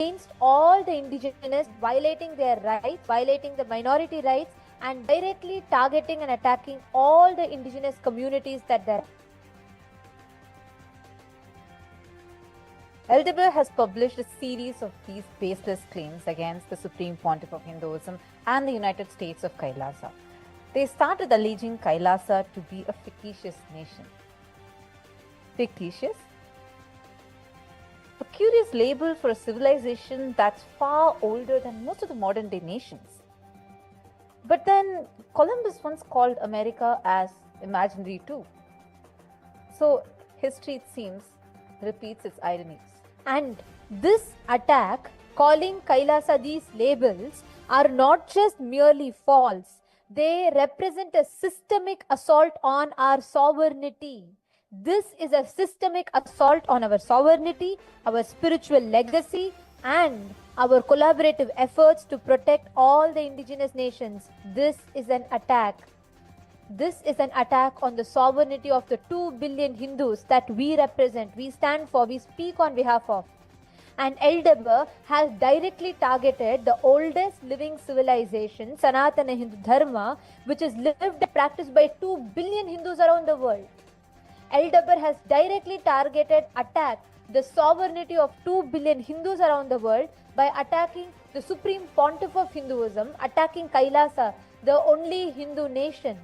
against all the indigenous, violating their rights, violating the minority rights, and directly targeting and attacking all the indigenous communities that there are. Deber has published a series of these baseless claims against the Supreme Pontiff of Hinduism and the United States of Kailasa. They started alleging Kailasa to be a fictitious nation. Fictitious? A curious label for a civilization that's far older than most of the modern day nations. But then Columbus once called America as imaginary too. So history, it seems, repeats its ironies. And this attack, calling Kailasa these labels, are not just merely false. They represent a systemic assault on our sovereignty. This is a systemic assault on our sovereignty, our spiritual legacy, and our collaborative efforts to protect all the indigenous nations. This is an attack. This is an attack on the sovereignty of the 2 billion Hindus that we represent, we stand for, we speak on behalf of. And Deber has directly targeted the oldest living civilization, Sanatana Hindu Dharma, which is lived and practiced by 2 billion Hindus around the world. Deber has directly targeted, attacked the sovereignty of 2 billion Hindus around the world by attacking the Supreme Pontiff of Hinduism, attacking Kailasa, the only Hindu nation.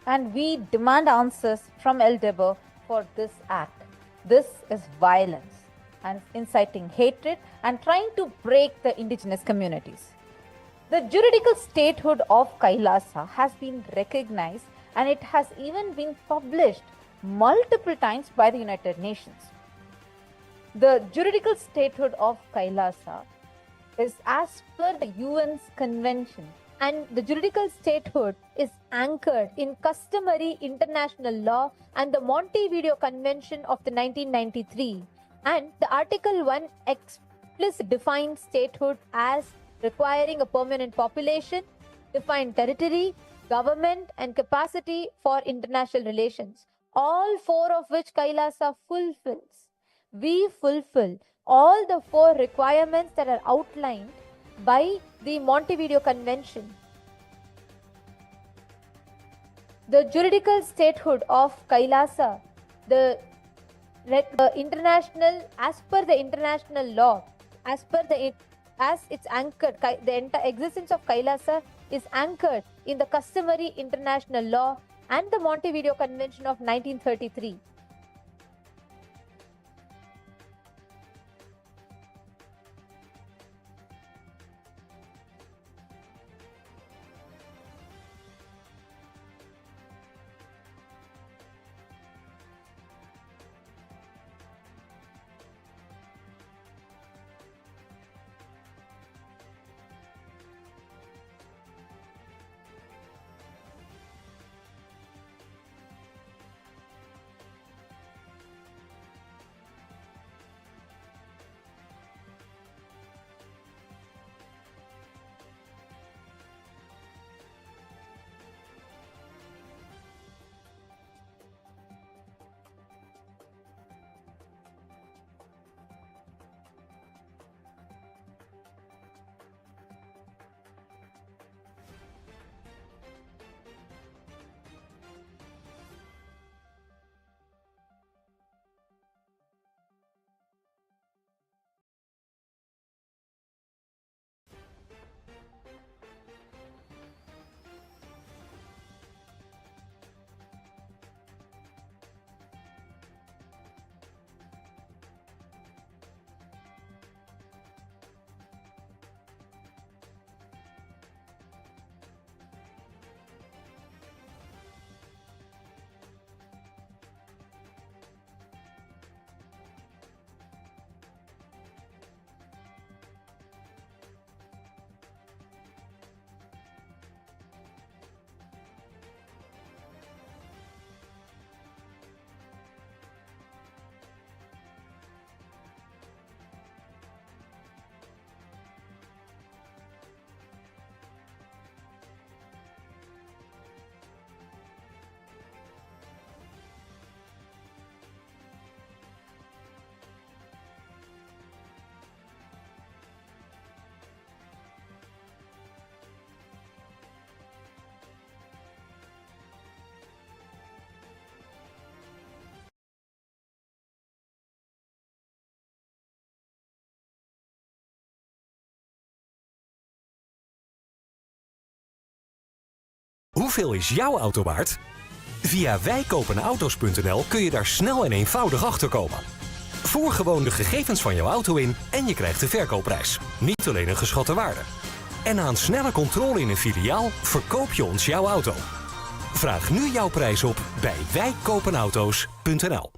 And we demand answers from Deber for this act. This is violence and inciting hatred and trying to break the indigenous communities. The juridical statehood of Kailasa has been recognized, and it has even been published multiple times by the United Nations. The juridical statehood of Kailasa is as per the UN's convention, and the juridical statehood is anchored in customary international law and the Montevideo Convention of the 1993. And the Article 1 explicitly defines statehood as requiring a permanent population, defined territory, government, and capacity for international relations, all four of which Kailasa fulfills. We fulfill all the 4 requirements that are outlined by the Montevideo Convention. The juridical statehood of Kailasa, the international, as per the international law, as it's anchored, the existence of Kailasa is anchored in the customary international law and the Montevideo Convention of 1933. hoeveel is jouw auto waard? Via wijkopenauto's.nl kun je daar snel en eenvoudig achter komen. Voer gewoon de gegevens van jouw auto in en je krijgt de verkoopprijs. Niet alleen een geschatte waarde. En na een snelle controle in een filiaal verkoop je ons jouw auto. Vraag nu jouw prijs op bij wijkopenauto's.nl.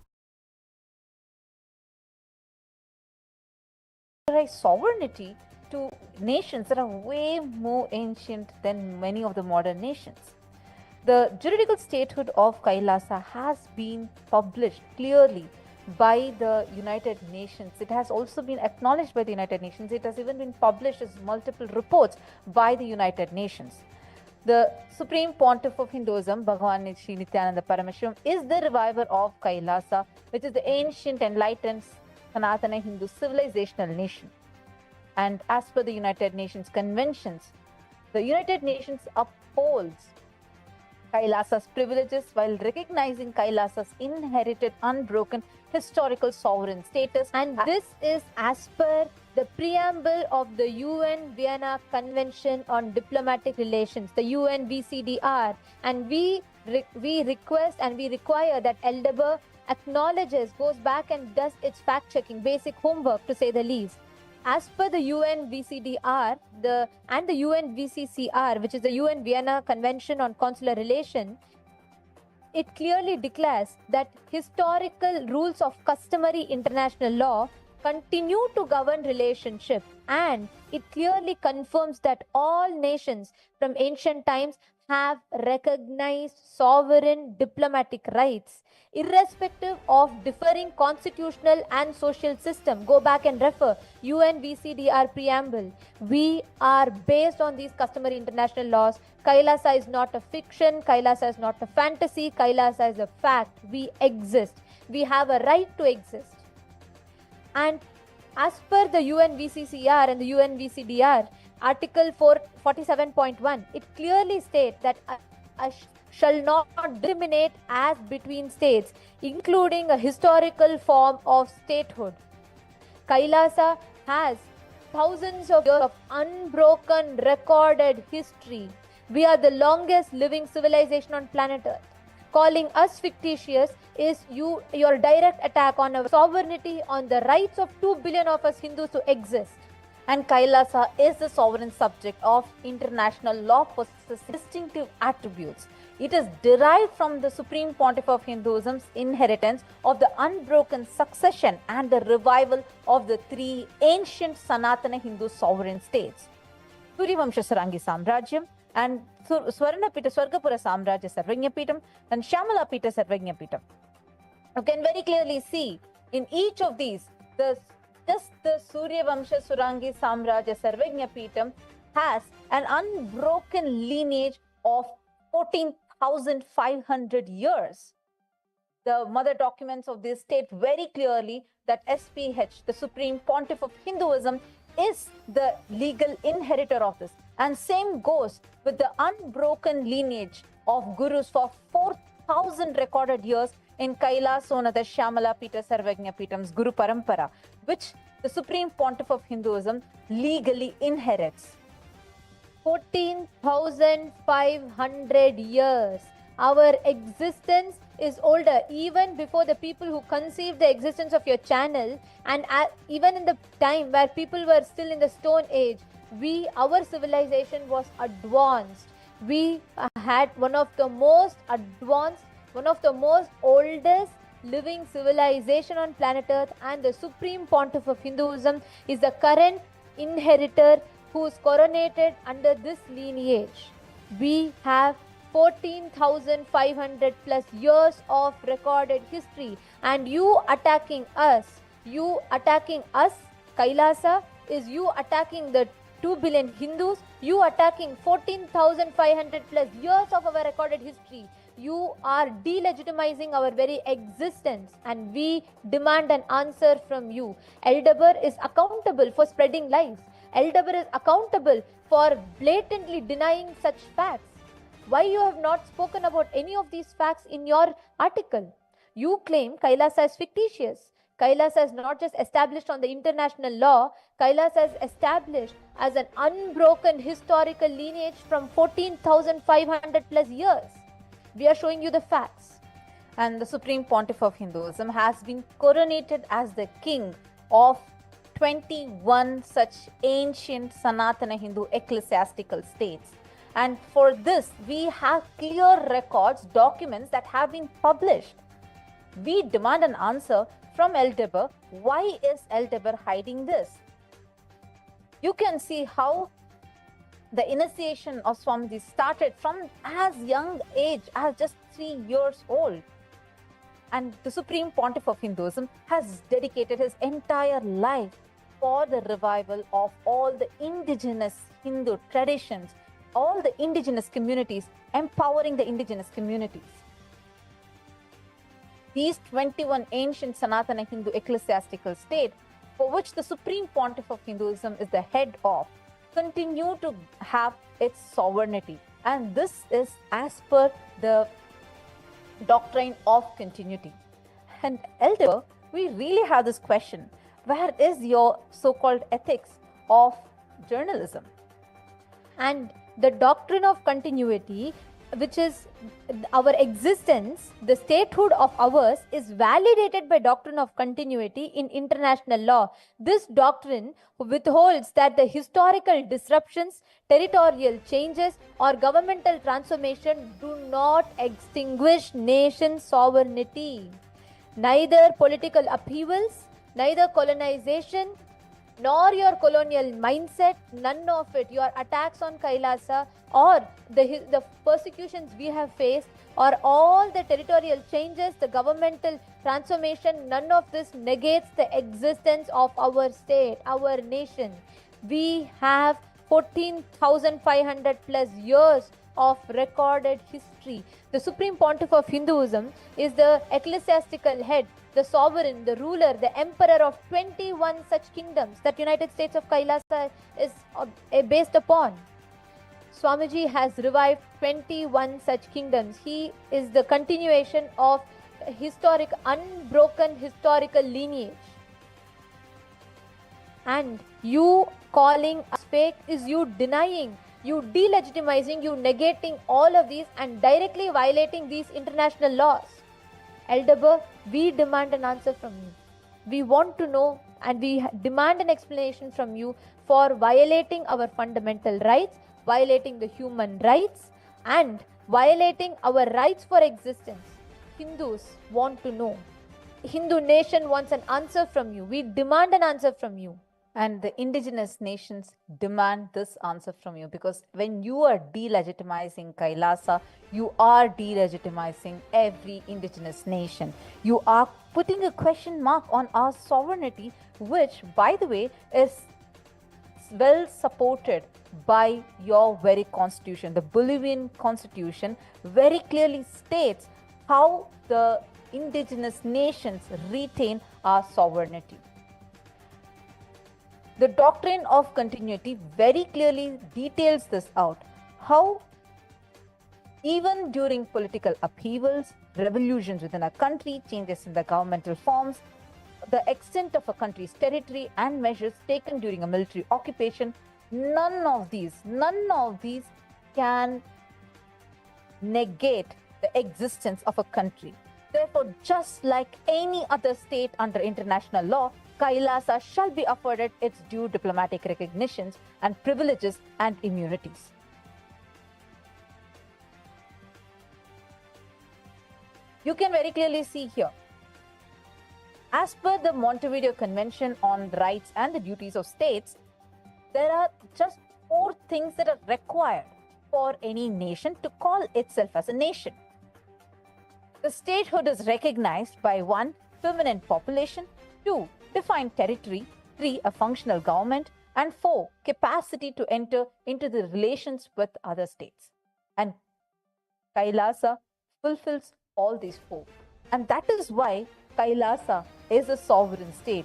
Sovereignty to nations that are way more ancient than many of the modern nations. The juridical statehood of Kailasa has been published clearly by the United Nations. It has also been acknowledged by the United Nations. It has even been published as multiple reports by the United Nations. The Supreme Pontiff of Hinduism, Bhagavan Sri Nithyananda Paramashivam, is the reviver of Kailasa, which is the ancient enlightened Sanatana Hindu civilizational nation. And as per the United Nations conventions, the United Nations upholds Kailasa's privileges while recognizing Kailasa's inherited unbroken historical sovereign status. And this is as per the preamble of the UN Vienna Convention on Diplomatic Relations, the UNVCDR. And we request and we require that Deber acknowledges, goes back and does its fact-checking, basic homework to say the least. As per the UNVCDR and the UNVCCR, which is the UN Vienna Convention on Consular Relations, it clearly declares that historical rules of customary international law continue to govern relationship, and it clearly confirms that all nations from ancient times have recognized sovereign diplomatic rights irrespective of differing constitutional and social system. Go back and refer UNVCDR preamble. We are based on these customary international laws. Kailasa is not a fiction. Kailasa is not a fantasy. Kailasa is a fact. We exist. We have a right to exist. And as per the UNVCCR and the UNVCDR, Article 447.1, it clearly states that shall not discriminate as between states, including a historical form of statehood. Kailasa has thousands of years of unbroken recorded history. We are the longest living civilization on planet Earth. Calling us fictitious is your direct attack on our sovereignty, on the rights of 2 billion of us Hindus to exist. And Kailasa is the sovereign subject of international law, possesses distinctive attributes. It is derived from the Supreme Pontiff of Hinduism's inheritance of the unbroken succession and the revival of the three ancient Sanatana Hindu sovereign states, Suryavamsha Sarangi Samrajyam and Swarnapita Swargapura Samrajya Sarvagnapitam and Shyamalapita Sarvagnapitam. You can very clearly see in each of these, just the Suryavamsha Surangi Samrajya Sarvagnapitam has an unbroken lineage of 14,500 years. The mother documents of this state very clearly that SPH, the Supreme Pontiff of Hinduism, is the legal inheritor of this. And same goes with the unbroken lineage of gurus for 4,000 recorded years in Kailasonada Shyamalapita Sarvagnapitam's Guru Parampara, which the Supreme Pontiff of Hinduism legally inherits. 14,500 years. Our existence is older, even before the people who conceived the existence of your channel, and even in the time where people were still in the Stone Age, our civilization was advanced. We had one of the most advanced, one of the most oldest living civilization on planet Earth, and the Supreme Pontiff of Hinduism is the current inheritor who is coronated under this lineage. We have 14,500 plus years of recorded history, and you attacking us, Kailasa, is you attacking the 2 billion Hindus, you attacking 14,500 plus years of our recorded history. You are delegitimizing our very existence, and we demand an answer from you. Deber is accountable for spreading lies. Deber is accountable for blatantly denying such facts. Why you have not spoken about any of these facts in your article? You claim Kailasa is fictitious. Kailasa is not just established on the international law, Kailasa is established as an unbroken historical lineage from 14,500 plus years. We are showing you the facts. And the Supreme Pontiff of Hinduism has been coronated as the king of 21 such ancient Sanatana Hindu ecclesiastical states. And for this, we have clear records, documents that have been published. We demand an answer from Deber. Why is Deber hiding this? You can see how the initiation of Swamiji started from as young age as just 3 years old. And the Supreme Pontiff of Hinduism has dedicated his entire life for the revival of all the indigenous Hindu traditions, all the indigenous communities, empowering the indigenous communities. These 21 ancient Sanatana Hindu ecclesiastical states, for which the Supreme Pontiff of Hinduism is the head of, continue to have its sovereignty. And this is as per the doctrine of continuity. And Deber, we really have this question: where is your so-called ethics of journalism? And the doctrine of continuity, which is our existence, the statehood of ours, is validated by doctrine of continuity in international law. This doctrine withholds that the historical disruptions, territorial changes, or governmental transformation do not extinguish nation sovereignty. Neither political upheavals, neither colonization, nor your colonial mindset, none of it, your attacks on Kailasa or the persecutions we have faced, or all the territorial changes, the governmental transformation, none of this negates the existence of our state, our nation. We have 14,500 plus years of recorded history. The Supreme Pontiff of Hinduism is the ecclesiastical head, the sovereign, the ruler, the emperor of 21 such kingdoms that United States of Kailasa is based upon. Swamiji has revived 21 such kingdoms. He is the continuation of historic, unbroken historical lineage. And you calling us fake is you denying, you delegitimizing, you negating all of these and directly violating these international laws. Deber, we demand an answer from you. We want to know and we demand an explanation from you for violating our fundamental rights, violating the human rights, and violating our rights for existence. Hindus want to know. Hindu nation wants an answer from you. We demand an answer from you. And the indigenous nations demand this answer from you, because when you are delegitimizing Kailasa, you are delegitimizing every indigenous nation. You are putting a question mark on our sovereignty, which, by the way, is well supported by your very constitution. The Bolivian constitution very clearly states how the indigenous nations retain our sovereignty. The doctrine of continuity very clearly details this out. How even during political upheavals, revolutions within a country, changes in the governmental forms, the extent of a country's territory and measures taken during a military occupation, none of these can negate the existence of a country. Therefore, just like any other state under international law, Kailasa shall be afforded its due diplomatic recognitions and privileges and immunities. You can very clearly see here, as per the Montevideo Convention on Rights and the Duties of States, there are just 4 things that are required for any nation to call itself as a nation. The statehood is recognized by 1, permanent population, 2, defined territory, 3, a functional government, and 4, capacity to enter into the relations with other states. And Kailasa fulfills all these 4. And that is why Kailasa is a sovereign state.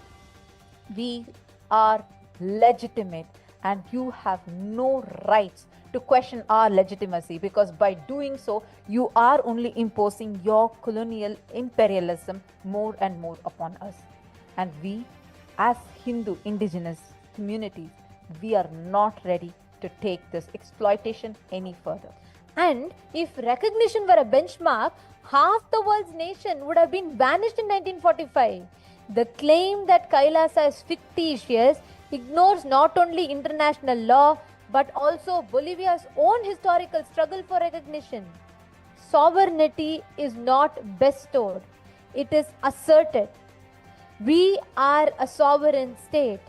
We are legitimate, and you have no rights to question our legitimacy, because by doing so, you are only imposing your colonial imperialism more and more upon us. And we, as Hindu indigenous communities, we are not ready to take this exploitation any further. And if recognition were a benchmark, half the world's nation would have been vanished in 1945. The claim that Kailasa is fictitious ignores not only international law but also Bolivia's own historical struggle for recognition. Sovereignty is not bestowed, it is asserted. We are a sovereign state.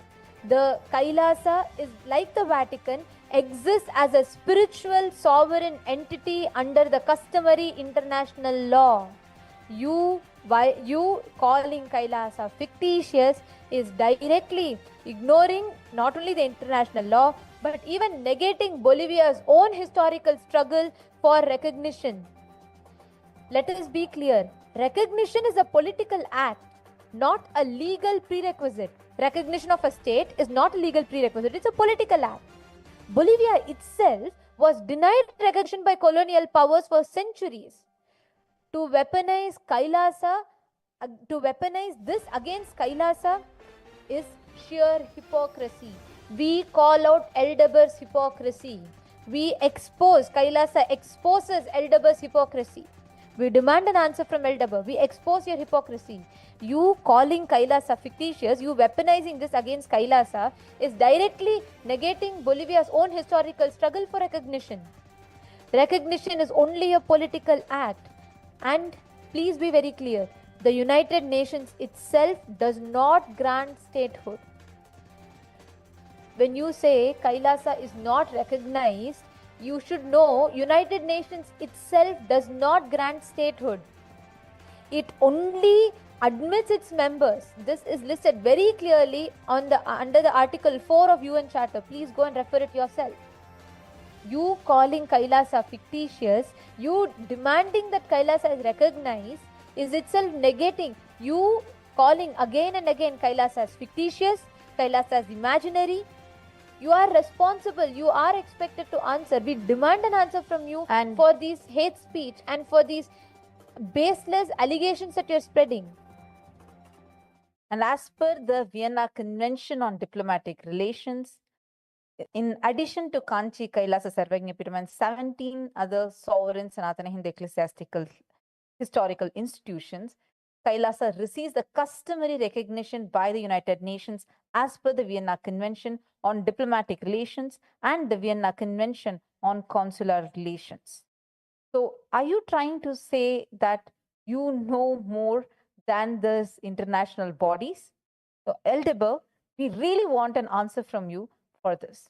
The Kailasa is like the Vatican, exists as a spiritual sovereign entity under the customary international law. You calling Kailasa fictitious is directly ignoring not only the international law but even negating Bolivia's own historical struggle for recognition. Let us be clear, recognition is a political act, not a legal prerequisite. Recognition of a state is not a legal prerequisite, it's a political act. Bolivia itself was denied recognition by colonial powers for centuries. To weaponize this against Kailasa is sheer hypocrisy. We call out Deber's hypocrisy. Kailasa exposes Deber's hypocrisy. We demand an answer from Deber. We expose your hypocrisy. You calling Kailasa fictitious, you weaponizing this against Kailasa is directly negating Bolivia's own historical struggle for recognition. Recognition is only a political act. And please be very clear, the United Nations itself does not grant statehood. When you say Kailasa is not recognized, you should know United Nations itself does not grant statehood. It only admits its members. This is listed very clearly under the Article 4 of UN Charter. Please go and refer it yourself. You calling Kailasa fictitious, you demanding that Kailasa is recognized is itself negating. You calling again and again Kailasa as fictitious, Kailasa as imaginary. You are responsible. You are expected to answer. We demand an answer from you and for these hate speech and for these baseless allegations that you're spreading. And as per the Vienna Convention on Diplomatic Relations, in addition to Kanchi, Kailasa, Sarvagnyapidam, 17 other sovereign Sanatana Hindu ecclesiastical historical institutions, Kailasa receives the customary recognition by the United Nations as per the Vienna Convention on Diplomatic Relations and the Vienna Convention on Consular Relations. So are you trying to say that you know more than these international bodies? So Deber, we really want an answer from you for this.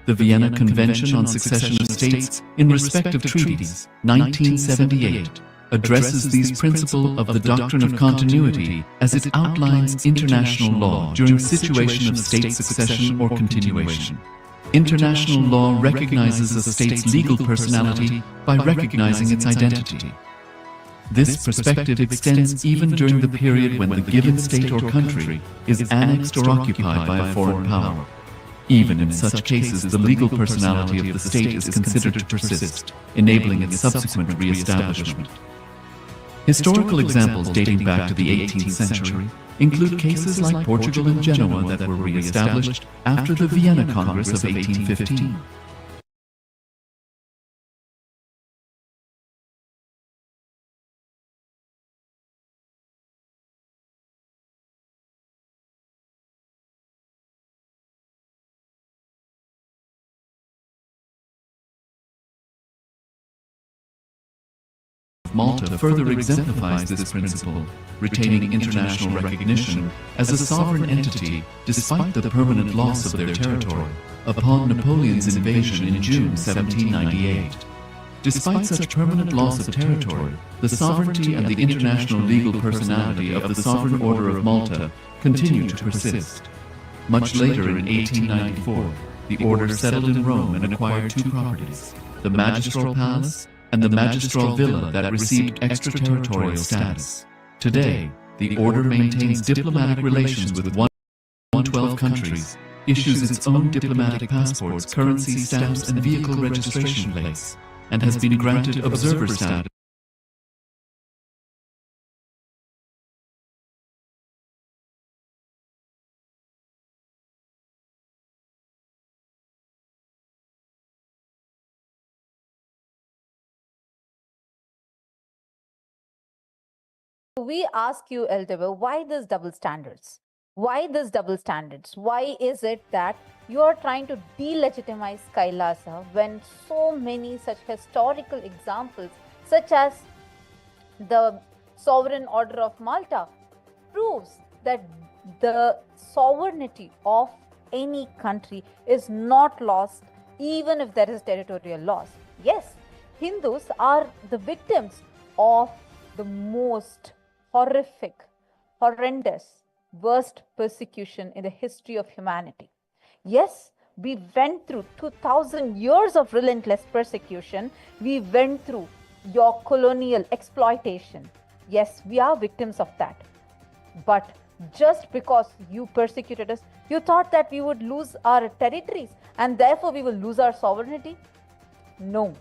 The Vienna Convention on Succession of States in respect of treaties, 1978, addresses these principle of the doctrine of continuity as it outlines international law during situation of state succession or continuation. International law recognizes a state's legal personality by recognizing its identity. This perspective extends even during the period when the given state or country is annexed or occupied by a foreign power. Even in such cases, the legal personality of the state is considered to persist, enabling its subsequent re-establishment. Historical examples dating back to the 18th century include cases like Portugal and Genoa that were re-established after the Vienna Congress of 1815. Malta further exemplifies this principle, retaining international recognition as a sovereign entity despite the permanent loss of their territory upon Napoleon's invasion in June 1798. Despite such permanent loss of territory, the sovereignty and the international legal personality of the Sovereign Order of Malta continue to persist. Much later in 1894, the order settled in Rome and acquired two properties, the Magistral Palace and the Magistral Villa that received extraterritorial status. Today, the order maintains diplomatic relations with 112 countries, issues its own diplomatic passports, currency stamps and vehicle registration plates, and has been granted observer status we ask you, Deber, why this double standards? Why this double standards? Why is it that you are trying to delegitimize Kailasa when so many such historical examples, such as the sovereign order of Malta, proves that the sovereignty of any country is not lost even if there is territorial loss? Yes, Hindus are the victims of the most horrific, horrendous, worst persecution in the history of humanity. Yes, we went through 2000 years of relentless persecution. We went through your colonial exploitation. Yes, we are victims of that. But just because you persecuted us, you thought that we would lose our territories and therefore we will lose our sovereignty? No.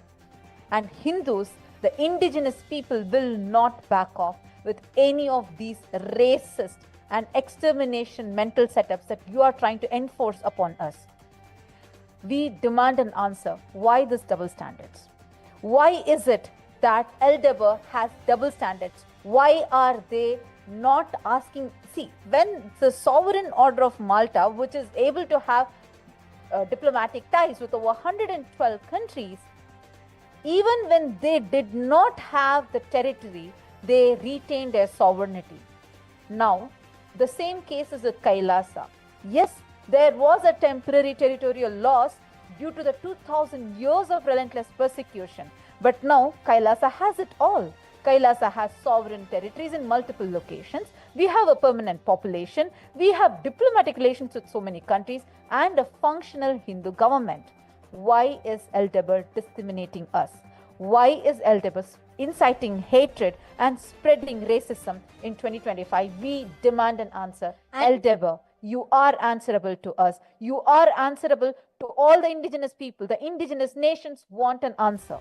And Hindus, the indigenous people, will not back off with any of these racist and extermination mental setups that you are trying to enforce upon us. We demand an answer. Why this double standards? Why is it that Deber has double standards? Why are they not asking? See, when the sovereign order of Malta, which is able to have diplomatic ties with over 112 countries, even when they did not have the territory, they retained their sovereignty. Now, the same case is with Kailasa. Yes, there was a temporary territorial loss due to the 2000 years of relentless persecution. But now Kailasa has it all. Kailasa has sovereign territories in multiple locations. We have a permanent population. We have diplomatic relations with so many countries and a functional Hindu government. Why is Deber discriminating us? Why is Deber inciting hatred and spreading racism in 2025? We demand an answer. Deber, you are answerable to us. You are answerable to all the indigenous people. The indigenous nations want an answer.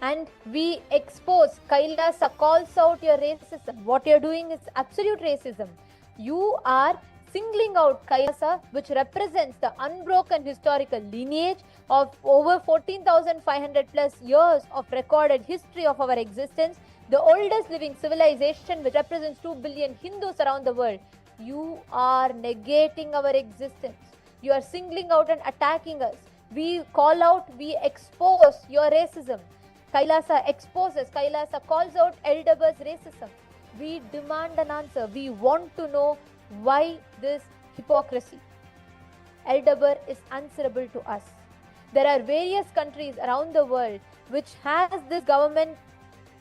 And we expose. Kailasa calls out your racism. What you're doing is absolute racism. You are singling out Kailasa, which represents the unbroken historical lineage of over 14,500 plus years of recorded history of our existence, the oldest living civilization which represents 2 billion Hindus around the world. You are negating our existence. You are singling out and attacking us. We call out, we expose your racism. Kailasa exposes, Kailasa calls out Deber's racism. We demand an answer. We want to know why this hypocrisy. Deber is answerable to us. There are various countries around the world which has this governments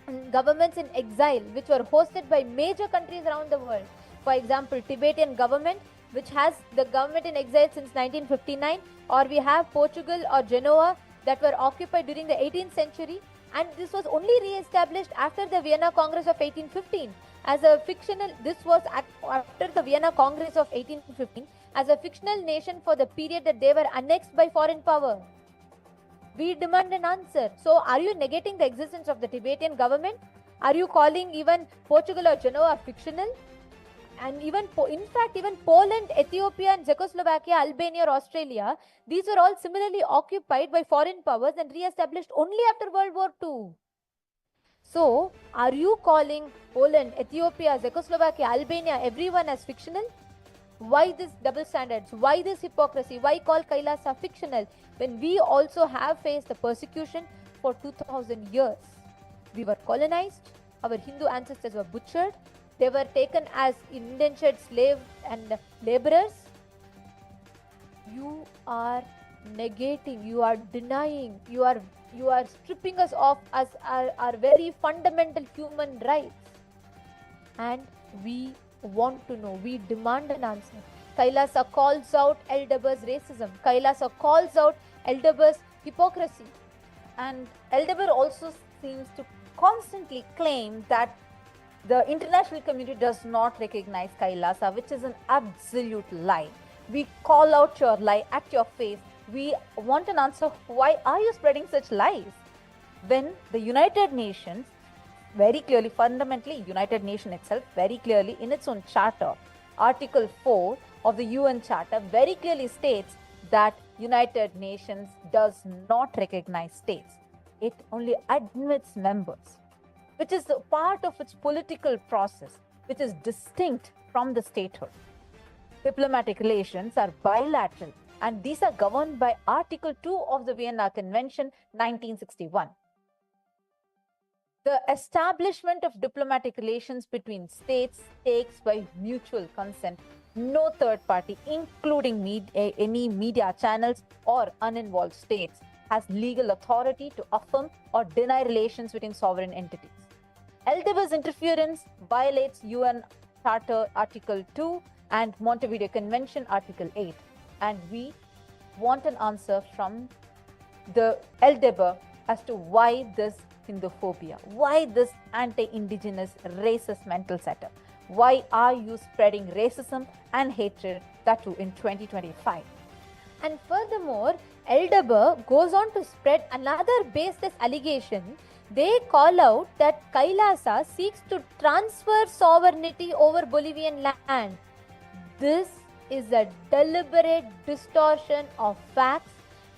in exile, which were hosted by major countries around the world. For example, Tibetan government, which has the government in exile since 1959, or we have Portugal or Genoa that were occupied during the 18th century, and this was only re-established after the Vienna Congress of 1815 as a fictional. This was after the Vienna Congress of 1815 as a fictional nation for the period that they were annexed by foreign power. We demand an answer. So, are you negating the existence of the Tibetan government? Are you calling even Portugal or Genoa fictional? And even, in fact, even Poland, Ethiopia, and Czechoslovakia, Albania, or Australia, these were all similarly occupied by foreign powers and re-established only after World War II. So, are you calling Poland, Ethiopia, Czechoslovakia, Albania, everyone as fictional? Why this double standards? Why this hypocrisy? Why call Kailasa fictional when we also have faced the persecution for 2000 years? We were colonized, our Hindu ancestors were butchered, they were taken as indentured slaves and laborers. You are negating, you are denying, you are stripping us of as our very fundamental human rights. And we want to know, we demand an answer. Kailasa calls out Deber's racism. Kailasa calls out Deber's hypocrisy. And Deber also seems to constantly claim that the international community does not recognize Kailasa, which is an absolute lie. We call out your lie at your face. We want an answer. Why are you spreading such lies? When the United Nations very clearly, fundamentally, United Nations itself very clearly in its own charter, Article 4 of the UN Charter very clearly states that United Nations does not recognize states. It only admits members. which is a part of its political process, which is distinct from the statehood. Diplomatic relations are bilateral, and these are governed by Article 2 of the Vienna Convention 1961. The establishment of diplomatic relations between states takes by mutual consent. No third party, including any media channels or uninvolved states, has legal authority to affirm or deny relations between sovereign entities. Deber's interference violates UN Charter Article 2 and Montevideo Convention Article 8. And we want an answer from the Deber as to why this Hinduphobia, why this anti-Indigenous racist mental setup. Why are you spreading racism and hatred, that too in 2025? And furthermore, Deber goes on to spread another baseless allegation. They call out that Kailasa seeks to transfer sovereignty over Bolivian land. This is a deliberate distortion of facts.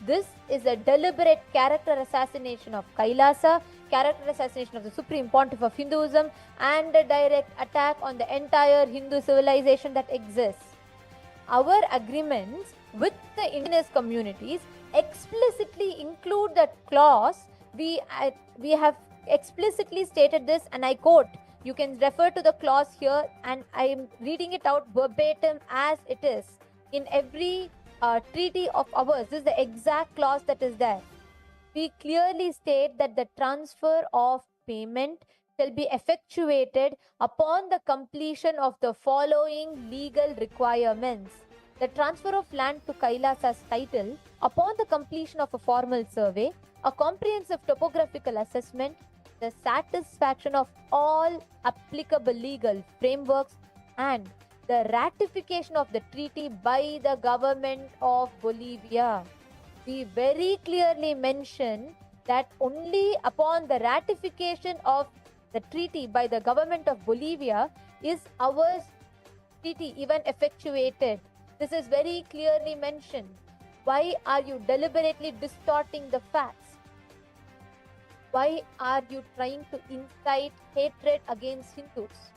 This is a deliberate character assassination of Kailasa, character assassination of the Supreme Pontiff of Hinduism, and a direct attack on the entire Hindu civilization that exists. Our agreements with the indigenous communities explicitly include that clause. We have explicitly stated this, and I quote. You can refer to the clause here, and I am reading it out verbatim as it is. In every treaty of ours, this is the exact clause that is there. We clearly state that the transfer of payment shall be effectuated upon the completion of the following legal requirements. The transfer of land to Kailasa's title upon the completion of a formal survey, a comprehensive topographical assessment, the satisfaction of all applicable legal frameworks, and the ratification of the treaty by the government of Bolivia. We very clearly mention that only upon the ratification of the treaty by the government of Bolivia is our treaty even effectuated. This is very clearly mentioned. Why are you deliberately distorting the facts? Why are you trying to incite hatred against Hindus?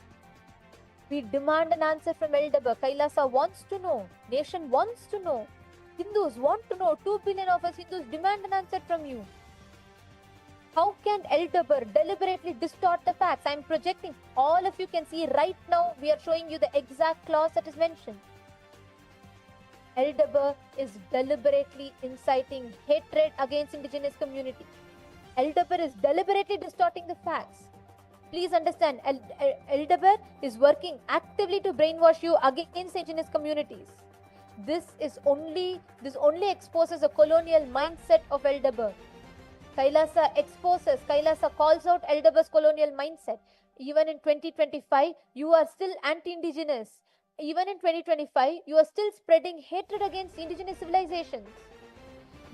We demand an answer from Deber. Kailasa wants to know. Nation wants to know. Hindus want to know. 2 billion of us Hindus demand an answer from you. How can Deber deliberately distort the facts? I'm projecting. All of you can see right now. We are showing you the exact clause that is mentioned. Deber is deliberately inciting hatred against indigenous community. Deber is deliberately distorting the facts. Please understand, Deber is working actively to brainwash you against indigenous communities. This only exposes a colonial mindset of Deber. Kailasa calls out Deber's colonial mindset. Even in 2025, you are still anti-indigenous. Even in 2025, you are still spreading hatred against indigenous civilizations.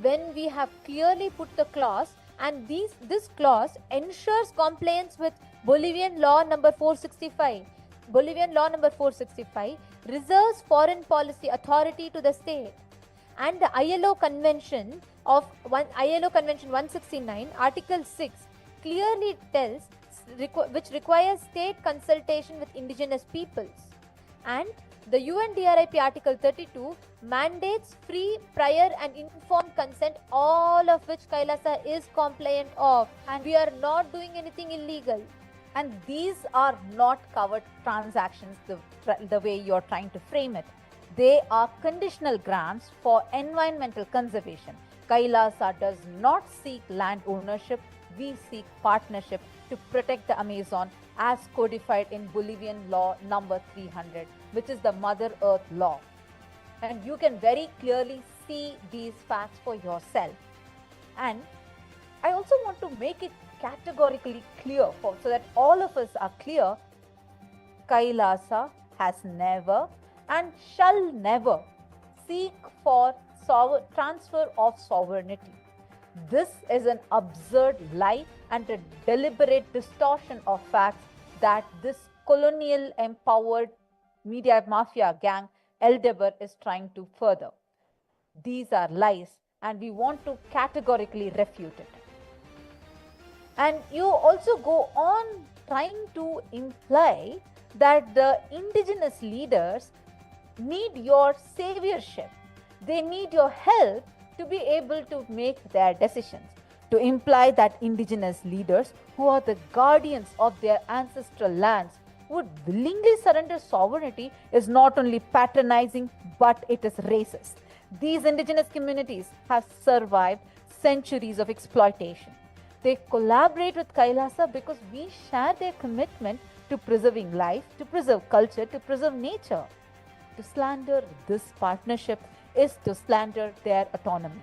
When we have clearly put the clause, and this clause ensures compliance with Bolivian law number 465. Bolivian law number 465 reserves foreign policy authority to the state. And the ILO Convention 169, Article 6 clearly tells which requires state consultation with indigenous peoples. And the UNDRIP Article 32 mandates free, prior and informed consent, all of which Kailasa is compliant of. And we are not doing anything illegal. And these are not covered transactions the way you're trying to frame it. They are conditional grants for environmental conservation. Kailasa does not seek land ownership. We seek partnership to protect the Amazon as codified in Bolivian law number 300, which is the Mother Earth law. And you can very clearly see these facts for yourself. And I also want to make it categorically clear so that all of us are clear. Kailasa has never and shall never seek for transfer of sovereignty. This is an absurd lie and a deliberate distortion of facts that this colonial empowered media mafia gang Deber is trying to further. These are lies, and we want to categorically refute it. And you also go on trying to imply that the indigenous leaders need your saviorship. They need your help to be able to make their decisions. To imply that indigenous leaders, who are the guardians of their ancestral lands, would willingly surrender sovereignty is not only patronizing, but it is racist. These indigenous communities have survived centuries of exploitation. They collaborate with Kailasa because we share their commitment to preserving life, to preserve culture, to preserve nature. To slander this partnership is to slander their autonomy.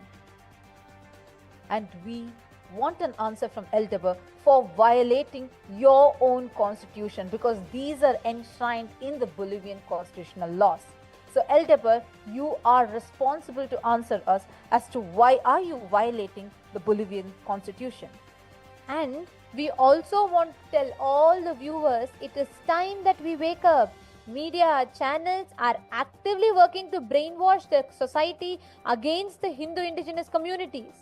And we want an answer from Deber for violating your own constitution, because these are enshrined in the Bolivian constitutional laws. So Deber, you are responsible to answer us as to why are you violating the Bolivian constitution. And we also want to tell all the viewers, it is time that we wake up. Media channels are actively working to brainwash the society against the Hindu indigenous communities.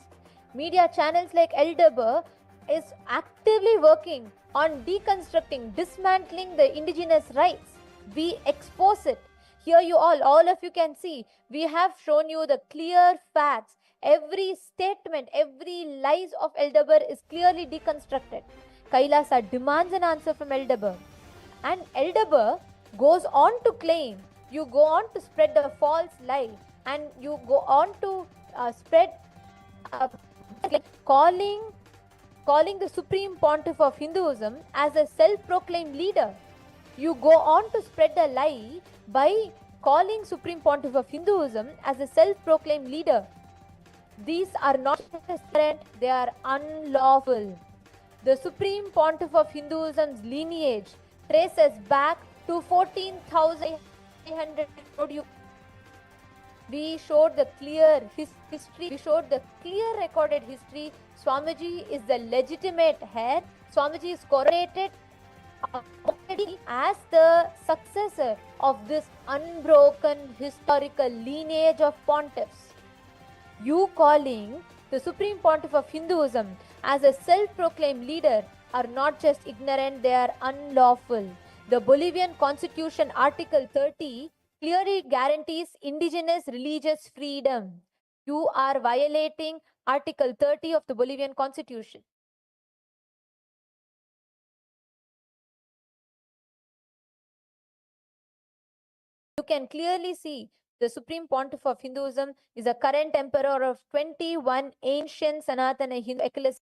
Media channels like Deber is actively working on deconstructing, dismantling the indigenous rights. We expose it. Here you all of you can see, we have shown you the clear facts. Every statement, every lies of Deber is clearly deconstructed. Kailasa demands an answer from Deber. And Deber goes on to claim, you go on to spread the false lie, and you go on to spread calling the Supreme Pontiff of Hinduism as a self-proclaimed leader. You go on to spread a lie by calling Supreme Pontiff of Hinduism as a self-proclaimed leader. These are not current, they are unlawful. The Supreme Pontiff of Hinduism's lineage traces back to 14,800. We showed the clear history, we showed the clear recorded history. Swamiji is the legitimate heir. Swamiji is coronated as the successor of this unbroken historical lineage of pontiffs. You calling the Supreme Pontiff of Hinduism as a self-proclaimed leader are not just ignorant, they are unlawful. The Bolivian Constitution, Article 30, clearly guarantees indigenous religious freedom. You are violating Article 30 of the Bolivian Constitution. You can clearly see the Supreme Pontiff of Hinduism is a current emperor of 21 ancient Sanatana Hindu ecclesias.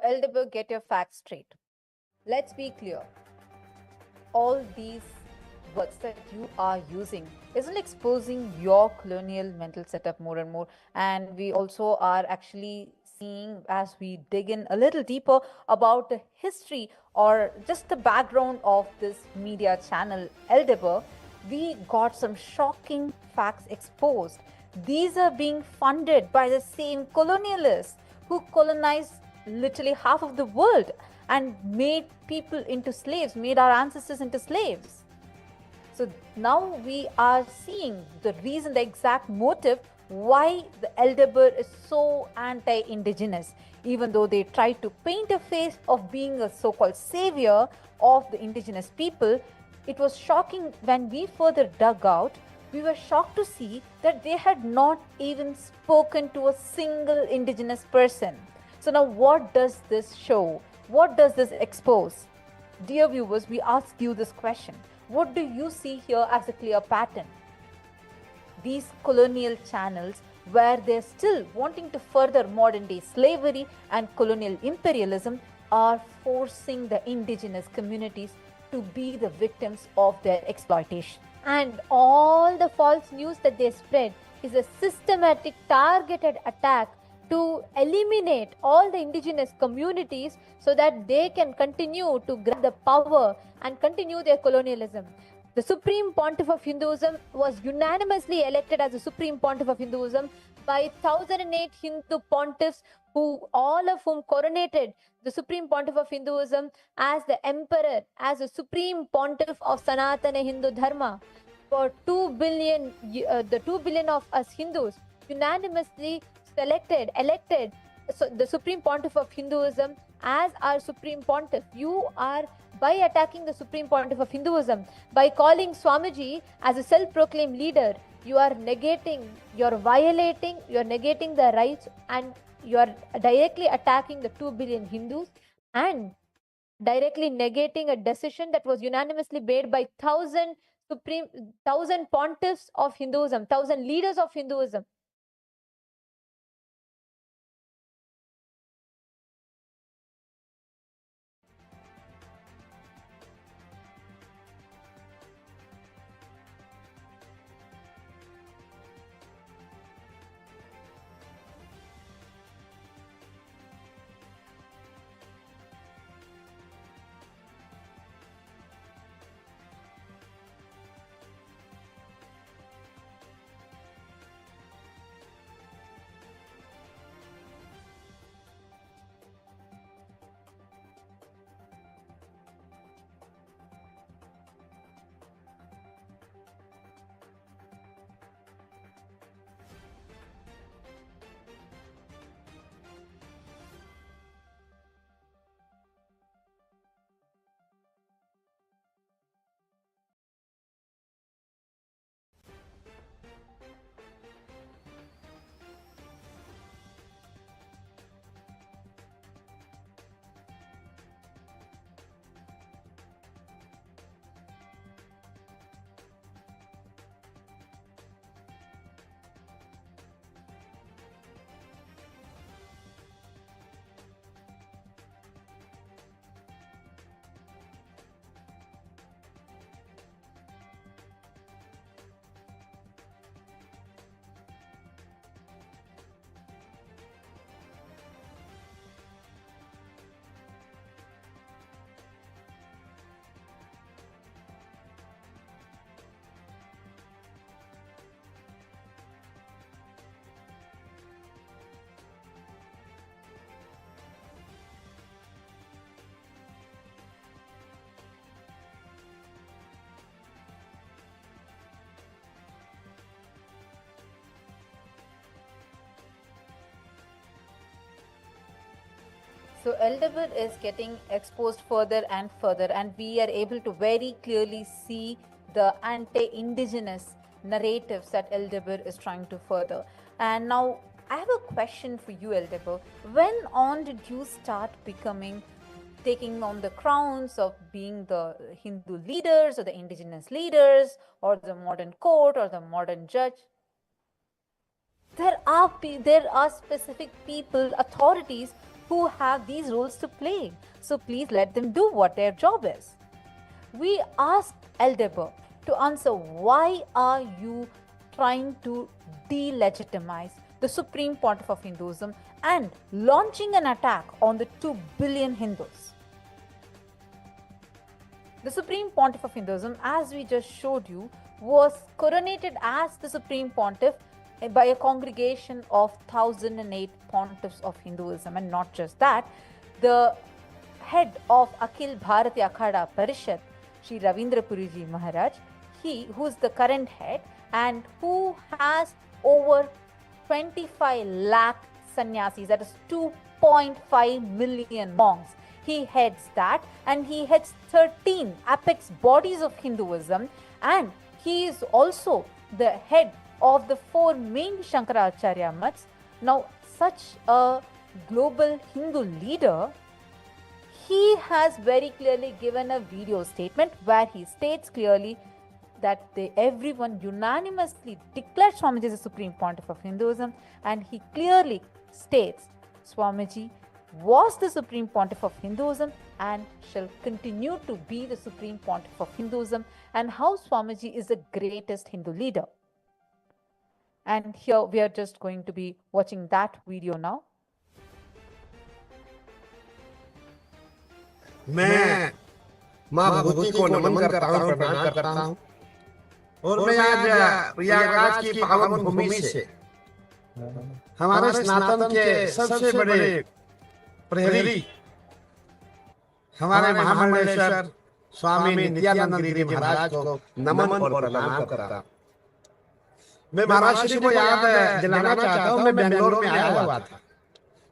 Eldeber, get your facts straight. Let's be clear. All these words that you are using isn't exposing your colonial mental setup more and more. And we also are actually seeing, as we dig in a little deeper about the history or just the background of this media channel, Eldeber, we got some shocking facts exposed. These are being funded by the same colonialists who colonized literally half of the world and made people into slaves, made our ancestors into slaves. So now we are seeing the reason, the exact motive why the Eldeber is so anti-indigenous, even though they try to paint a face of being a so-called savior of the indigenous people. It was shocking when we further dug out. We were shocked to see that they had not even spoken to a single indigenous person. So now what does this show? What does this expose? Dear viewers, we ask you this question. What do you see here as a clear pattern? These colonial channels, where they're still wanting to further modern day slavery and colonial imperialism, are forcing the indigenous communities to be the victims of their exploitation. And all the false news that they spread is a systematic, targeted attack to eliminate all the indigenous communities so that they can continue to grab the power and continue their colonialism. The Supreme Pontiff of Hinduism was unanimously elected as the Supreme Pontiff of Hinduism by 1008 Hindu pontiffs, who all of whom coronated the Supreme Pontiff of Hinduism as the Emperor, as the Supreme Pontiff of Sanatana Hindu Dharma. For 2 billion, the 2 billion of us Hindus unanimously elected so the Supreme Pontiff of Hinduism as our Supreme Pontiff. You are, by attacking the Supreme Pontiff of Hinduism, by calling Swamiji as a self-proclaimed leader, you are negating, you're violating, you're negating the rights, and you're directly attacking the 2 billion Hindus and directly negating a decision that was unanimously made by 1000 pontiffs of Hinduism, 1000 leaders of Hinduism. So Eldeber is getting exposed further and further, and we are able to very clearly see the anti-indigenous narratives that Eldeber is trying to further. And now I have a question for you, Eldeber. When on did you start taking on the crowns of being the Hindu leaders or the indigenous leaders or the modern court or the modern judge? There are specific people, authorities, who have these roles to play. So please let them do what their job is. We asked Deber to answer, why are you trying to delegitimize the Supreme Pontiff of Hinduism and launching an attack on the 2 billion Hindus? The Supreme Pontiff of Hinduism, as we just showed you, was coronated as the Supreme Pontiff by a congregation of 1008 pontiffs of Hinduism. And not just that, the head of Akhil Bharatiya Akhada Parishad, Sri Ravindra Puriji Maharaj, who is the current head and who has over 25 lakh sannyasis, that is 2.5 million monks. He heads that, and he heads 13 apex bodies of Hinduism, and he is also the head of the 4 main Shankaracharya maths. Now, such a global Hindu leader, he has very clearly given a video statement where he states clearly that everyone unanimously declared Swamiji as the Supreme Pontiff of Hinduism, and he clearly states Swamiji was the Supreme Pontiff of Hinduism and shall continue to be the Supreme Pontiff of Hinduism, and how Swamiji is the greatest Hindu leader. And here we are just going to be watching that video now. मैं माँ भगवती को नमन करता हूँ, प्रणाम करता हूँ, और मैं आज प्रयागराज की पावन भूमि से हमारे सनातन के सबसे बड़े प्रहरी हमारे महामंडलेश्वर स्वामी नित्यानंद गिरी महाराज को नमन और प्रणाम करता हूँ। मैं महाराज श्री को याद दिलाना चाहता हूँ, मैं बेंगलोर में आया हुआ था।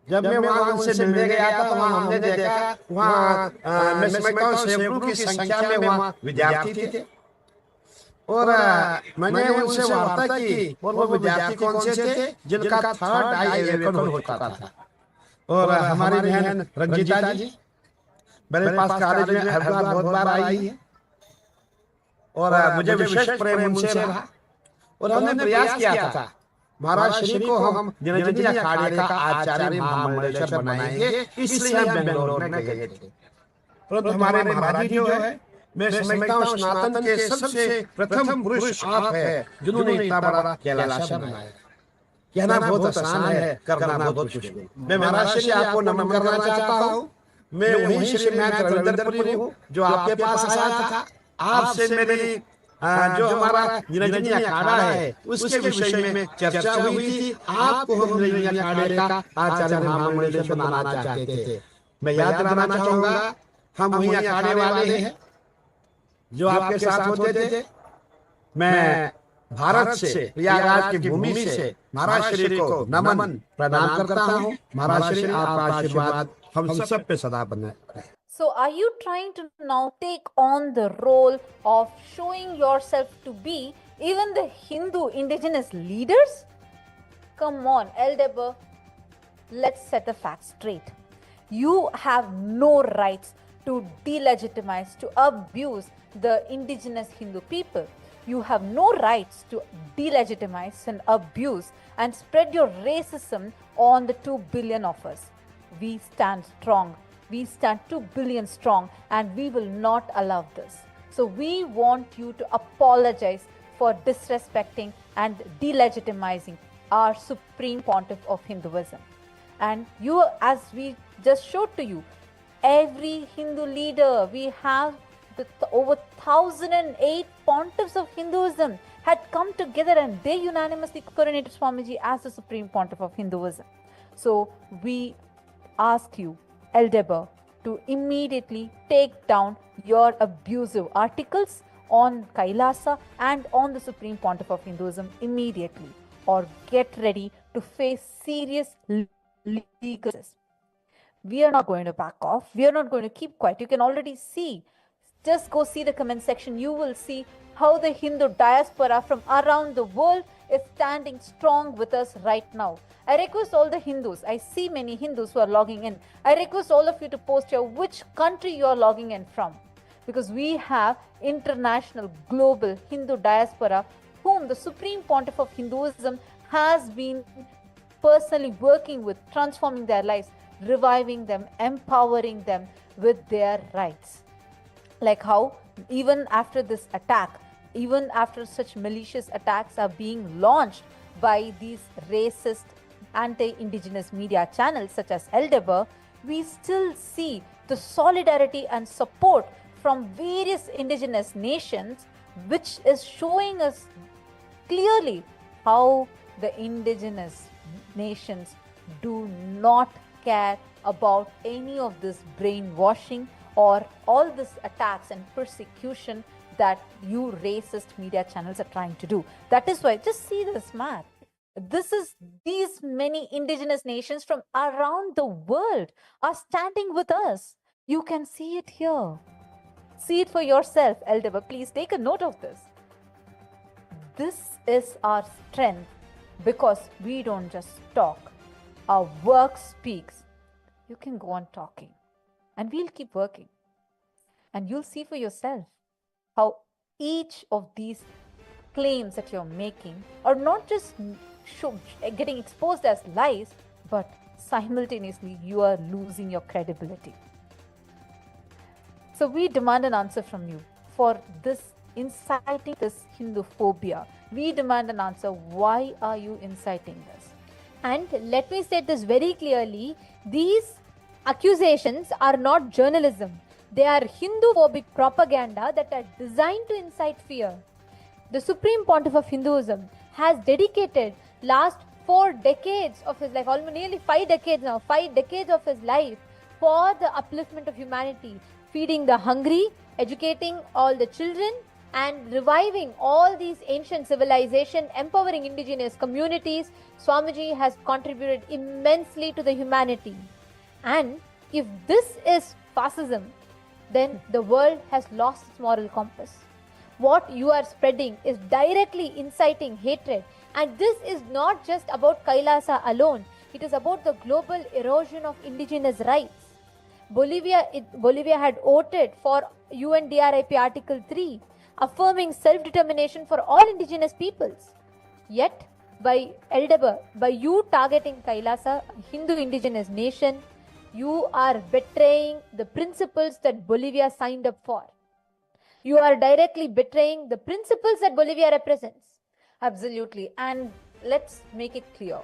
जब मैं वहाँ उनसे मिलने गया था तो वहाँ हमने देखा, वहाँ मैं समझता हूँ सैकड़ों की संख्या में वहाँ विद्यार्थी थे, और मैंने उनसे वार्ता की, और वो विद्यार्थी कौन से थे? जिनका थर्ड आई रेकॉर्ड होता था। और हमारी बहन रंजीता जी मेरे पास कॉलेज में हर बार बहुत बार आई है, और मुझे विशेष प्रेम उनसे रहा, और हमने प्रयास किया था महाराज श्री को हम जनजनी अखाड़े का आचार्य महामंडलेश्वर बनाएंगे, इसलिए हम बेंगलोर में गए थे। परंतु हमारे महाराज जी जो है, मैं समझता हूँ सनातन के सबसे प्रथम पुरुष आप है जिन्होंने इतना बड़ा कैलाश बनाया। कहना बहुत आसान है, करना बहुत मुश्किल। मैं महाराज श्री आपको नमन करना चाहता हूँ। मैं वही श्री मैं रविंद्रपुरी हूँ जो आपके पास आया था। आपसे मेरी जो हमारा निरंजनी अखाड़ा है उसके विषय में चर्चा हुई थी। आपको हम निरंजनी अखाड़े का आचार्य महामंडलेश्वर बनाना चाहते थे। मैं याद दिलाना चाहूंगा, हम वही अखाड़े वाले हैं जो आपके साथ होते थे। मैं भारत से, प्रयागराज की भूमि से महाराज श्री को नमन प्रणाम करता हूँ। महाराज श्री आपका आशीर्वाद हम सब पे सदा बने रहे। So are you trying to now take on the role of showing yourself to be even the Hindu indigenous leaders? Come on, Deber, let's set the facts straight. You have no rights to delegitimize, to abuse the indigenous Hindu people. You have no rights to delegitimize and abuse and spread your racism on the 2 billion of us. We stand strong. We stand 2 billion strong, and we will not allow this. So we want you to apologize for disrespecting and delegitimizing our Supreme Pontiff of Hinduism. And you, as we just showed to you, every Hindu leader, we have over 1008 pontiffs of Hinduism had come together, and they unanimously coronated Swamiji as the Supreme Pontiff of Hinduism. So we ask you, Deber, to immediately take down your abusive articles on Kailasa and on the Supreme Pontiff of Hinduism immediately, or get ready to face serious legal process. We are not going to back off. We are not going to keep quiet. You can already see. Just go see the comment section. You will see how the Hindu diaspora from around the world is standing strong with us right now. I request all the Hindus, I see many Hindus who are logging in. I request all of you to post here which country you are logging in from, because we have international, global Hindu diaspora whom the Supreme Pontiff of Hinduism has been personally working with, transforming their lives. reviving them, empowering them with their rights. Like how even after this attack, even after such malicious attacks are being launched by these racist anti-indigenous media channels such as Deber, we still see the solidarity and support from various indigenous nations, which is showing us clearly how the indigenous nations do not care about any of this brainwashing or all these attacks and persecution that you racist media channels are trying to do. That is why, just see this map. These many indigenous nations from around the world are standing with us. You can see it here. See it for yourself, Deber. Please take a note of this. This is our strength because we don't just talk. Our work speaks. You can go on talking and we'll keep working. And you'll see for yourself how each of these claims that you're making are not just getting exposed as lies, but simultaneously you are losing your credibility. So we demand an answer from you for this inciting this Hindu phobia. We demand an answer. Why are you inciting this? And let me state this very clearly. These accusations are not journalism. They are Hindu-phobic propaganda that are designed to incite fear. The Supreme Pontiff of Hinduism has dedicated last 4 decades of his life, almost nearly 5 decades now, 5 decades of his life for the upliftment of humanity, feeding the hungry, educating all the children, and reviving all these ancient civilizations, empowering indigenous communities. Swamiji has contributed immensely to the humanity. And if this is fascism, then the world has lost its moral compass. What you are spreading is directly inciting hatred. And this is not just about Kailasa alone. It is about the global erosion of indigenous rights. Bolivia had voted for UNDRIP Article 3, affirming self-determination for all indigenous peoples. Yet, by Deber, by you targeting Kailasa, a Hindu indigenous nation, you are betraying the principles that Bolivia signed up for. You are directly betraying the principles that Bolivia represents. Absolutely. And let's make it clear.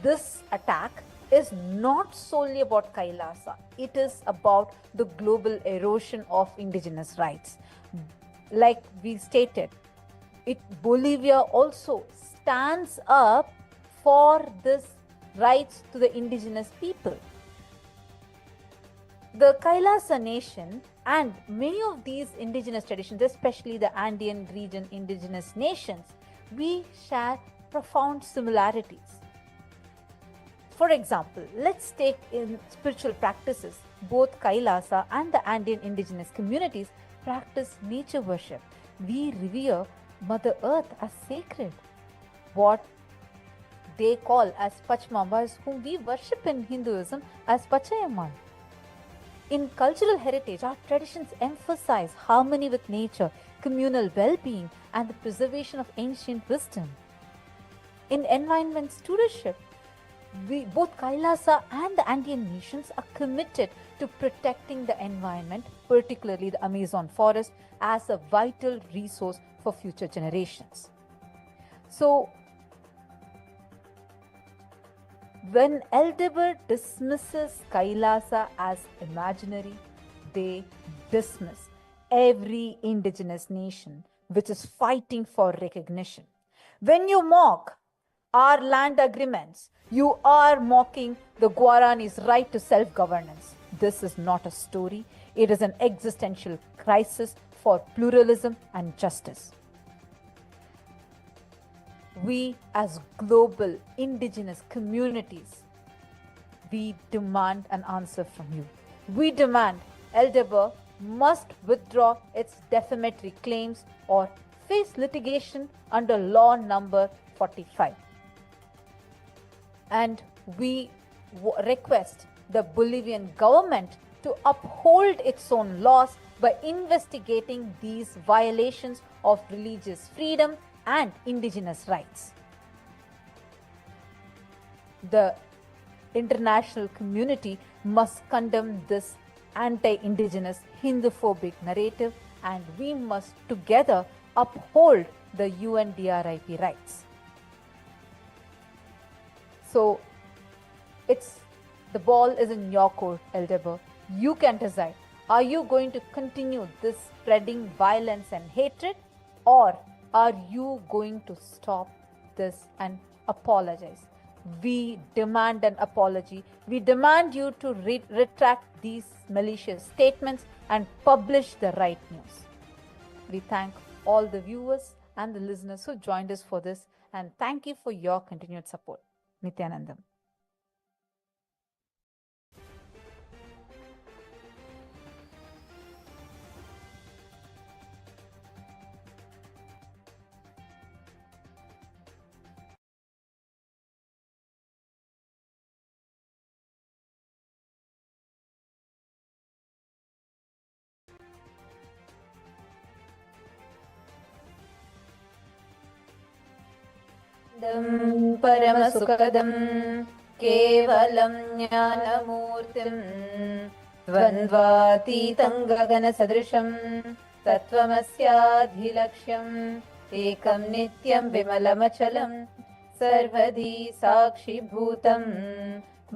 This attack is not solely about Kailasa. It is about the global erosion of indigenous rights. Like we stated, Bolivia also stands up for this rights to the indigenous people. The Kailasa nation and many of these indigenous traditions, especially the Andean region indigenous nations, we share profound similarities. For example, let's take in spiritual practices. Both Kailasa and the Andean indigenous communities practice nature worship. We revere Mother Earth as sacred. What they call as Pachmambas, whom we worship in Hinduism as Pachayammal. In cultural heritage, our traditions emphasize harmony with nature, communal well-being, and the preservation of ancient wisdom. In environment stewardship, both Kailasa and the Andean nations are committed to protecting the environment, particularly the Amazon forest, as a vital resource for future generations. So, when Deber dismisses Kailasa as imaginary, they dismiss every indigenous nation which is fighting for recognition. When you mock our land agreements, you are mocking the Guarani's right to self-governance. This is not a story. It is an existential crisis for pluralism and justice. We as global indigenous communities, we demand an answer from you. We demand Deber must withdraw its defamatory claims or face litigation under law number 45. And we request the Bolivian government to uphold its own laws by investigating these violations of religious freedom and indigenous rights. The international community must condemn this anti-indigenous Hindu-phobic narrative, and we must together uphold the UNDRIP rights. So the ball is in your court, Deber. You can decide. Are you going to continue this spreading violence and hatred, or are you going to stop this and apologize? We demand an apology. We demand you to retract these malicious statements and publish the right news. We thank all the viewers and the listeners who joined us for this, and thank you for your continued support. Nithyananda. परमसुखदं केवलं ज्ञानमूर्तिं द्वन्द्वातीतं गगनसदृशं तत्त्वमस्याधिलक्ष्यम् एकं नित्यं विमलमचलं सर्वधी साक्षिभूतं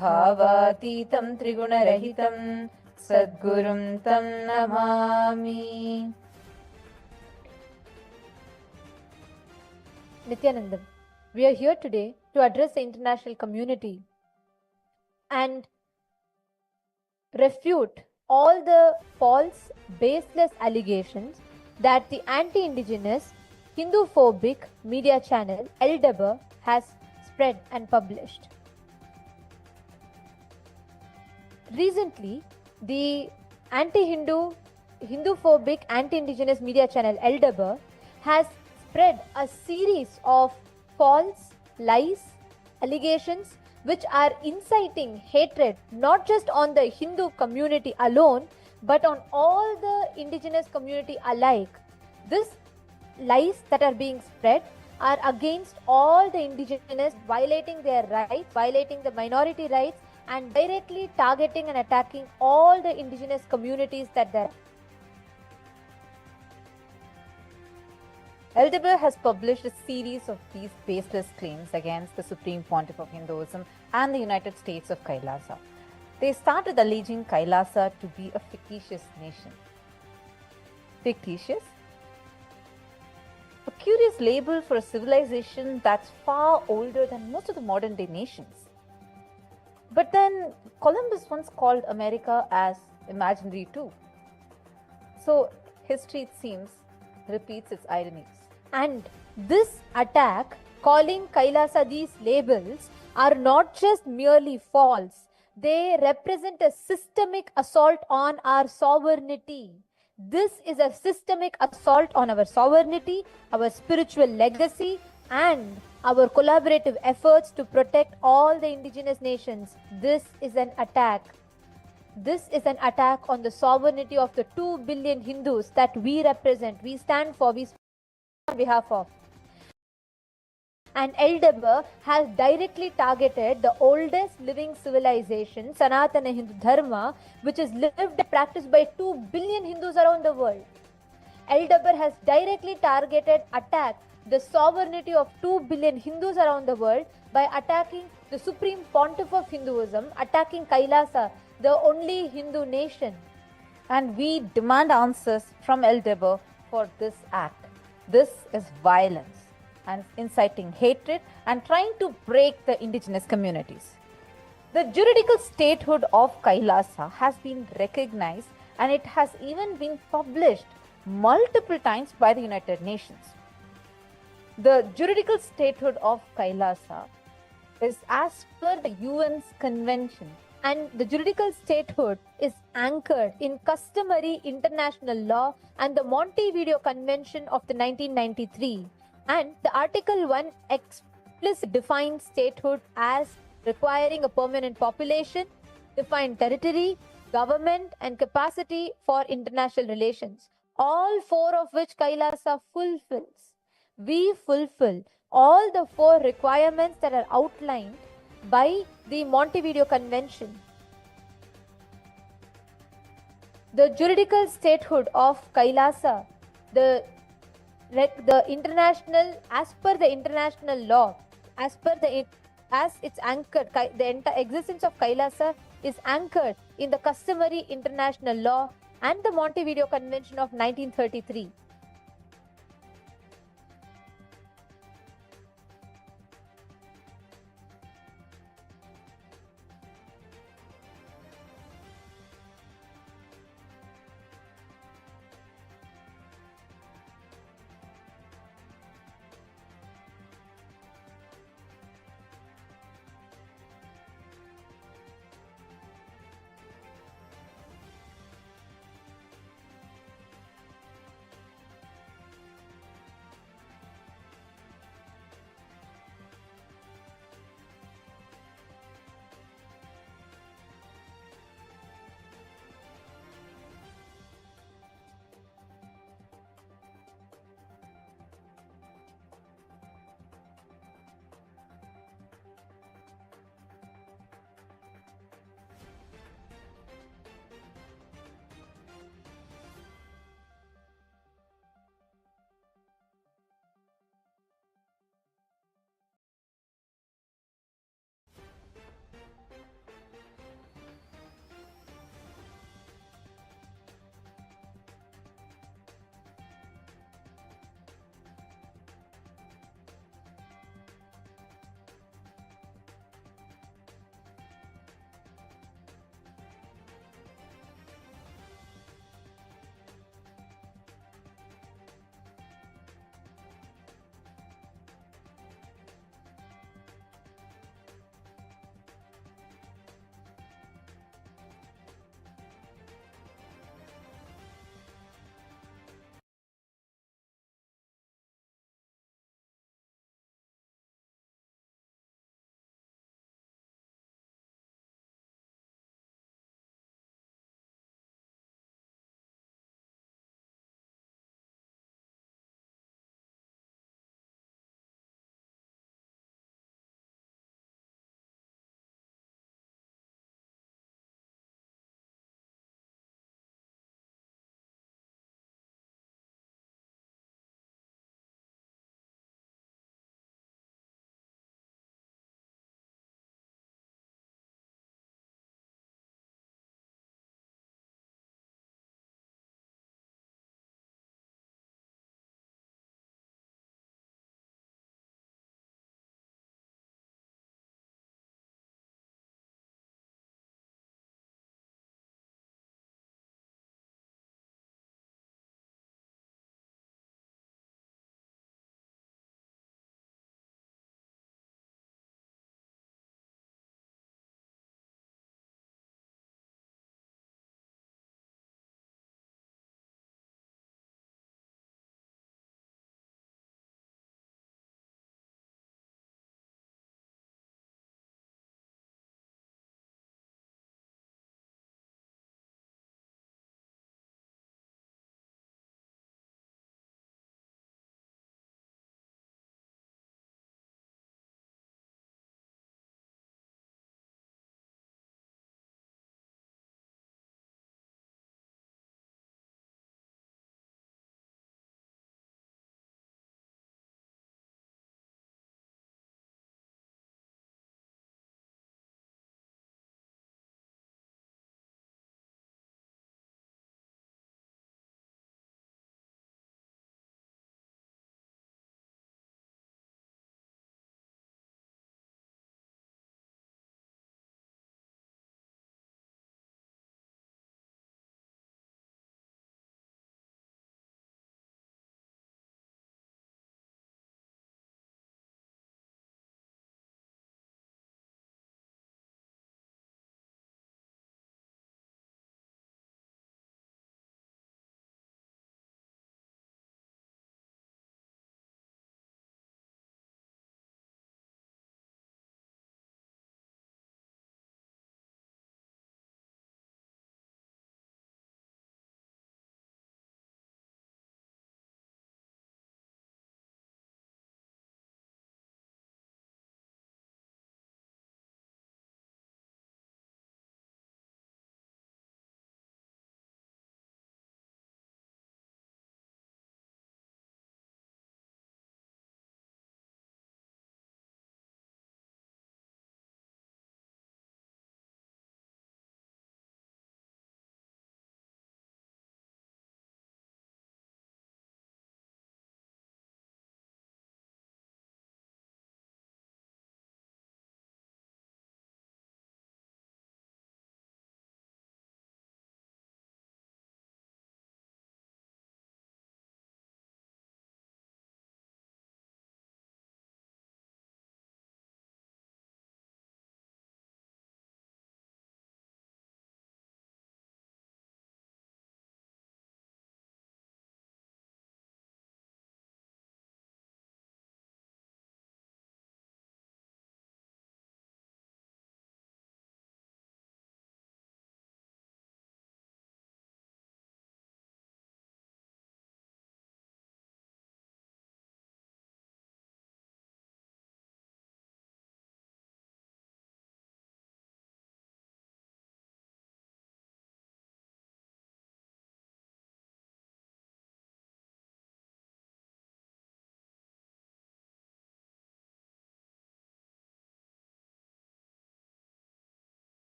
भावातीतं त्रिगुणरहितं सद्गुरुं तं Namami. Nithyananda, we are here today to address the international community and refute all the false, baseless allegations that the anti-indigenous, Hindu-phobic media channel Deber has spread and published. Recently, the Hindu-phobic, anti-indigenous media channel Deber has spread a series of false lies, allegations which are inciting hatred not just on the Hindu community alone but on all the indigenous community alike. These lies that are being spread are against all the indigenous, violating their rights, violating the minority rights, and directly targeting and attacking all the indigenous communities that there are. Deber has published a series of these baseless claims against the Supreme Pontiff of Hinduism and the United States of Kailasa. They started alleging Kailasa to be a fictitious nation. Fictitious? A curious label for a civilization that's far older than most of the modern day nations. But then Columbus once called America as imaginary too. So history, it seems, repeats its ironies. And this attack, calling Kailasa these labels, are not just merely false. They represent a systemic assault on our sovereignty. This is a systemic assault on our sovereignty, our spiritual legacy, and our collaborative efforts to protect all the indigenous nations. This is an attack. This is an attack on the sovereignty of the 2 billion Hindus that we represent, we stand for, we speak on behalf of. And Deber has directly targeted the oldest living civilization, Sanatana Hindu Dharma, which is lived and practiced by 2 billion Hindus around the world. Deber has directly targeted, attacked the sovereignty of 2 billion Hindus around the world by attacking the Supreme Pontiff of Hinduism, attacking Kailasa, the only Hindu nation. And we demand answers from Deber for this act. This is violence and inciting hatred and trying to break the indigenous communities. The juridical statehood of Kailasa has been recognized, and it has even been published multiple times by the United Nations. The juridical statehood of Kailasa is as per the UN's convention, and the juridical statehood is anchored in customary international law and the Montevideo Convention of the 1993. And the Article 1 explicitly defines statehood as requiring a permanent population, defined territory, government, and capacity for international relations, all four of which Kailasa fulfills. We fulfill all the four requirements that are outlined by the Montevideo Convention. The juridical statehood of Kailasa, the international, as per the international law, as it's anchored, the entire existence of Kailasa is anchored in the customary international law and the Montevideo Convention of 1933.